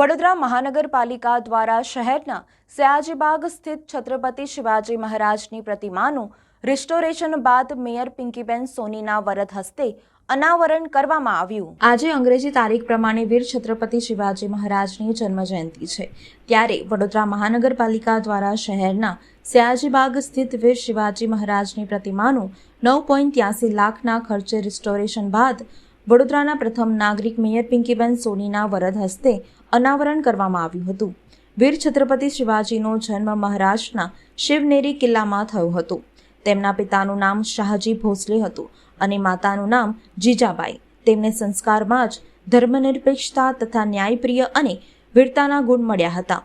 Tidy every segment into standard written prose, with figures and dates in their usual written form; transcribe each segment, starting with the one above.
વડોદરા મહાનગરપાલિકા દ્વારા શહેરના સયાજીબાગ સ્થિત છત્રપતિ શિવાજી મહારાજની પ્રતિમાનું રિસ્ટોરેશન બાદ મેયર પિંકીબેન સોનીના વરદ હસ્તે અનાવરણ કરવામાં આવ્યું। આજે અંગ્રેજી તારીખ પ્રમાણે વીર છત્રપતિ શિવાજી મહારાજની જન્મજયંતિ છે, ત્યારે વડોદરા મહાનગરપાલિકા દ્વારા શહેરના સયાજીબાગ સ્થિત વીર શિવાજી મહારાજની પ્રતિમાનું 9.83 લાખના ખર્ચે રિસ્ટોરેશન બાદ વડોદરાના પ્રથમ નાગરિક મેયર પિંકીબેન સોનીના વરદ હસ્તે અનાવરણ કરવામાં આવ્યું હતું। વીર છત્રપતિ શિવાજીનો જન્મ મહારાષ્ટ્રના શિવનેરી કિલ્લામાં થયો હતો। તેમના પિતાનું નામ શાહજી ભોસલે હતું અને માતાનું નામ જીજાબાઈ। તેમને સંસ્કારમાં જ ધર્મનિરપેક્ષતા તથા ન્યાયપ્રિય અને વીરતાના ગુણ મળ્યા હતા।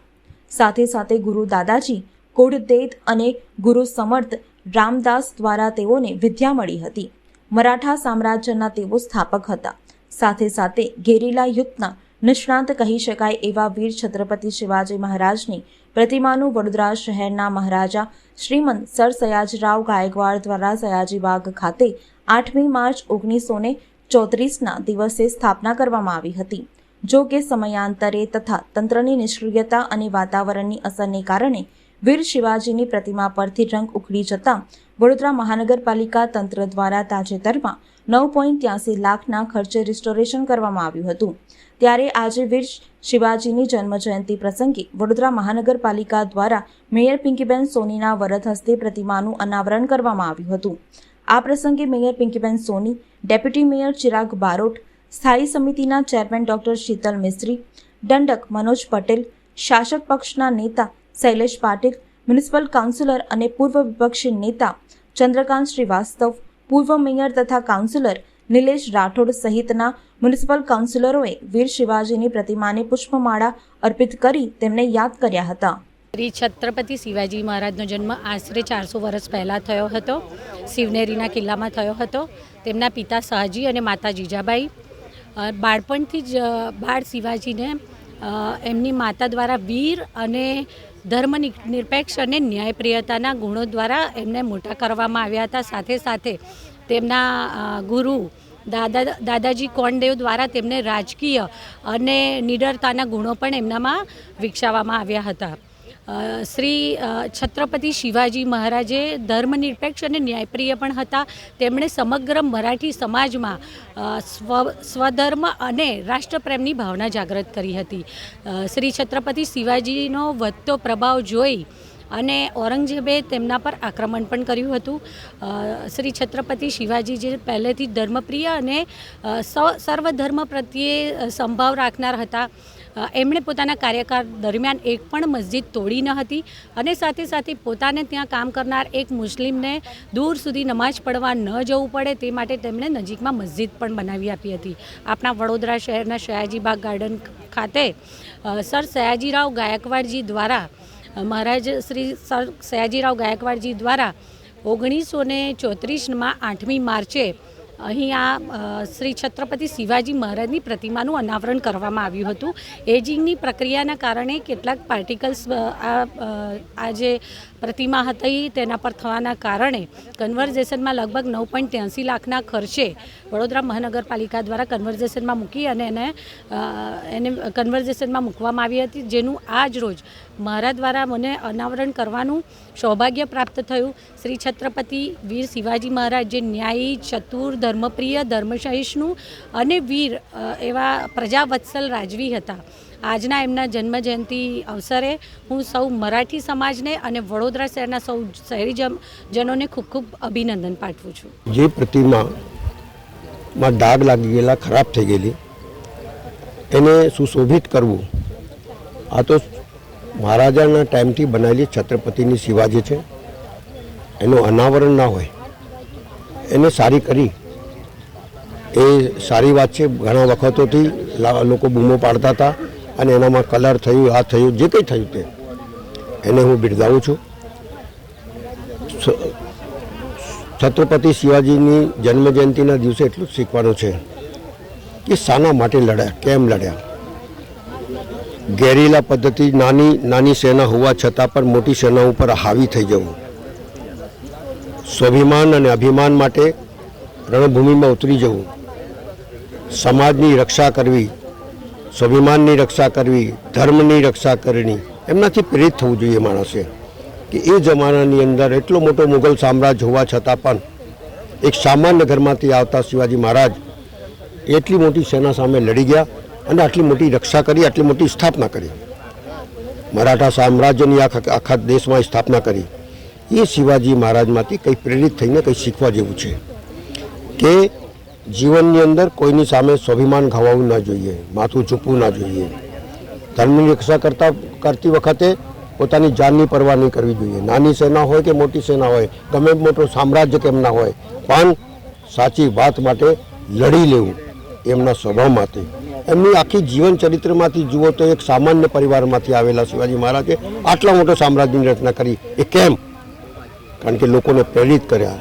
સાથે સાથે ગુરુ દાદાજી કોડદેત અને ગુરુ સમર્થ રામદાસ દ્વારા તેઓને વિદ્યા મળી હતી। મરાઠા સામ્રાજ્યના તેઓ સ્થાપક હતા। સાથે સાથે ગેરીલા યુદ્ધના નિષ્ણાત કહી શકાય એવા વીર છત્રપતિ શિવાજી મહારાજની પ્રતિમાનું વડોદરા શહેરના મહારાજા શ્રીમંત સર સયાજીરાવ ગાયકવાડ દ્વારા સયાજીબાગ ખાતે 8મી માર્ચ 1934ના દિવસે સ્થાપના કરવામાં આવી હતી। જો કે સમયાંતરે તથા તંત્રની નિષ્ક્રિયતા અને વાતાવરણની અસરને કારણે વીર શિવાજીની પ્રતિમા પરથી રંગ ઉખડી જતા વડોદરા મહાનગરપાલિકા તંત્ર દ્વારા તાજેતરમાં 9.83 લાખના ખર્ચે રિસ્ટોરેશન કરવામાં આવ્યું હતું। ત્યારે આજે વીર શિવાજીની જન્મજયંતિ પ્રસંગે વડોદરા મહાનગરપાલિકા દ્વારા મેયર પિંકીબેન સોનીના વરદ હસ્તે પ્રતિમાનું અનાવરણ કરવામાં આવ્યું હતું। આ પ્રસંગે મેયર પિંકીબેન સોની, ડેપ્યુટી મેયર ચિરાગ બારોટ, સ્થાયી સમિતિના ચેરમેન ડોક્ટર શીતલ મિસ્ત્રી, દંડક મનોજ પટેલ, શાસક પક્ષના નેતા શૈલેષ પાટીલ, મ્યુનિસિપલ કાઉન્સિલર અને પૂર્વ વિપક્ષી નેતા ચંદ્રકાંત શ્રીવાસ્તવ, પૂર્વ મેયર તથા કાઉન્સિલર નિલેશ રાઠોડ સહિતના મ્યુનિસિપલ કાઉન્સિલરોએ વીર શિવાજીની પ્રતિમાને પુષ્પમાળા અર્પિત કરી તેમને યાદ કર્યા હતા। શ્રી છત્રપતિ શિવાજી મહારાજનો જન્મ આશરે 400 વર્ષ પહેલાં થયો હતો। શિવનેરીના કિલ્લામાં થયો હતો। તેમના પિતા શાહજી અને માતા જીજાબાઈ બાળપણથી જ બાળ શિવાજીને એમની માતા દ્વારા વીર અને ધર્મનિરપેક્ષ અને ન્યાયપ્રિયતાના ગુણો દ્વારા એમને મોટા કરવામાં આવ્યા હતા। સાથે સાથે તેમના ગુરુ દાદાજી કોંડદેવ દ્વારા તેમને રાજકીય અને નિડરતાના ગુણો પણ એમનામાં વિકસાવવામાં આવ્યા હતા। શ્રી છત્રપતિ શિવાજી મહારાજે ધર્મનિરપેક્ષ અને ન્યાયપ્રિય પણ હતા। તેમણે સમગ્ર મરાઠી સમાજમાં સ્વધર્મ અને રાષ્ટ્રપ્રેમની ભાવના જાગૃત કરી હતી। શ્રી છત્રપતિ શિવાજીનો વધતો પ્રભાવ જોઈ અને ઔરંગઝેબે તેમના પર આક્રમણ પણ કર્યું હતું। શ્રી છત્રપતિ શિવાજી જે પહેલેથી ધર્મપ્રિય અને સર્વધર્મ પ્રત્યે સંભાવ રાખનાર હતા, એમણે પોતાના કાર્યકાળ દરમિયાન એક પણ મસ્જિદ તોડી ન હતી અને સાથે સાથે પોતાને ત્યાં કામ કરનાર એક મુસ્લિમને દૂર સુધી નમાઝ પડવા ન જવું પડે તે માટે તેમણે નજીકમાં મસ્જિદ પણ બનાવી આપી હતી। આપણા વડોદરા શહેરના સયાજીબાગ ગાર્ડન ખાતે સર સયાજીરાવ ગાયકવાડજી દ્વારા મહારાજ શ્રી સર સયાજીરાવ ગાયકવાડજી દ્વારા 1934માં 8મી માર્ચે અહીંયા શ્રી છત્રપતિ શિવાજી મહારાજની પ્રતિમાનું અનાવરણ કરવામાં આવ્યું હતું। એજિંગની પ્રક્રિયાના કારણે કેટલાક પાર્ટિકલ્સ આ જે પ્રતિમા હતી તેના પર થવાના કારણે કન્વર્ઝેશનમાં લગભગ 9.83 લાખના ખર્ચે વડોદરા મહાનગરપાલિકા દ્વારા કન્વર્ઝેશનમાં મૂકી અને એને કન્વર્ઝેશનમાં મૂકવામાં આવી હતી, જેનું આજ રોજ મારા દ્વારા મને અનાવરણ કરવાનું સૌભાગ્ય પ્રાપ્ત થયું। શ્રી છત્રપતિ વીર શિવાજી મહારાજ જે ન્યાયી, ચતુર, ધર્મપ્રિય, ધર્મસહિષ્ણુ અને વીર એવા પ્રજાવત્સલ રાજવી હતા। આજના એમના જન્મજયંતિ અવસરે હું સૌ મરાઠી સમાજને અને વડોદરા શહેરના સૌ શહેરીજનોને ખૂબ ખૂબ અભિનંદન પાઠવું છું। જે પ્રતિમામાં ડાઘ લાગી ગયેલા, ખરાબ થઈ ગયેલી, એને સુશોભિત કરવું, આ તો મહારાજાના ટાઈમથી બનાવેલી છત્રપતિની શિવાજી છે, એનું અનાવરણ ના હોય, એને સારી કરી એ સારી વાત છે। ઘણા વખતોથી લોકો બૂમો પાડતા હતા અને એનામાં કલર થયું, આ થયું, જે કંઈ થયું તે એને હું બિરદાવું છું। છત્રપતિ શિવાજીની જન્મજયંતિના દિવસે એટલું જ શીખવાનું છે કે શાના માટે લડ્યા, કેમ લડ્યા। ગેરીલા પદ્ધતિ, નાની સેના હોવા છતાં પણ મોટી સેના ઉપર હાવી થઈ જવું, સ્વાભિમાન અને અભિમાન માટે રણભૂમિમાં ઉતરી જવું, સમાજની રક્ષા કરવી, સ્વાભિમાનની રક્ષા કરવી, ધર્મની રક્ષા કરવી, એમનાથી પ્રેરિત થવું જોઈએ માણસે. કે એ જમાનાની અંદર એટલો મોટો મુગલ સામ્રાજ્ય હોવા છતાં પણ એક સામાન્ય ઘરમાંથી આવતા શિવાજી મહારાજ એટલી મોટી સેના સામે લડી ગયા અને આટલી મોટી રક્ષા કરી, આટલી મોટી સ્થાપના કરી, મરાઠા સામ્રાજ્યની આખા દેશમાં સ્થાપના કરી. એ શિવાજી મહારાજમાંથી કંઈ પ્રેરિત થઈને કંઈ શીખવા જેવું છે કે જીવનની અંદર કોઈની સામે સ્વાભિમાન ગવાવું ના જોઈએ, માથું ઝૂકવું ના જોઈએ. ધર્મની રક્ષા કરતી વખતે પોતાની જાનની પરવા નહીં કરવી જોઈએ. નાની સેના હોય કે મોટી સેના હોય, ગમે મોટો સામ્રાજ્ય કેમ ના હોય, પણ સાચી વાત માટે લડી લેવું એમના સ્વભાવમાંથી. એમની આખી જીવન ચરિત્રમાંથી જુઓ તો એક સામાન્ય પરિવારમાંથી આવેલા શિવાજી મહારાજે આટલા મોટો સામ્રાજ્યની રચના કરી. એ કેમ? કારણ કે લોકોને પ્રેરિત કર્યા,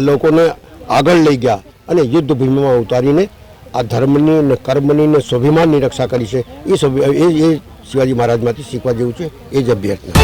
લોકોને આગળ લઈ ગયા અને યુદ્ધ ભૂમિમાં ઉતારીને આ ધર્મની ને કર્મની ને સ્વાભિમાનની રક્ષા કરી છે. એ શિવાજી મહારાજમાંથી શીખવા જેવું છે. એ જ અભ્યર્થના.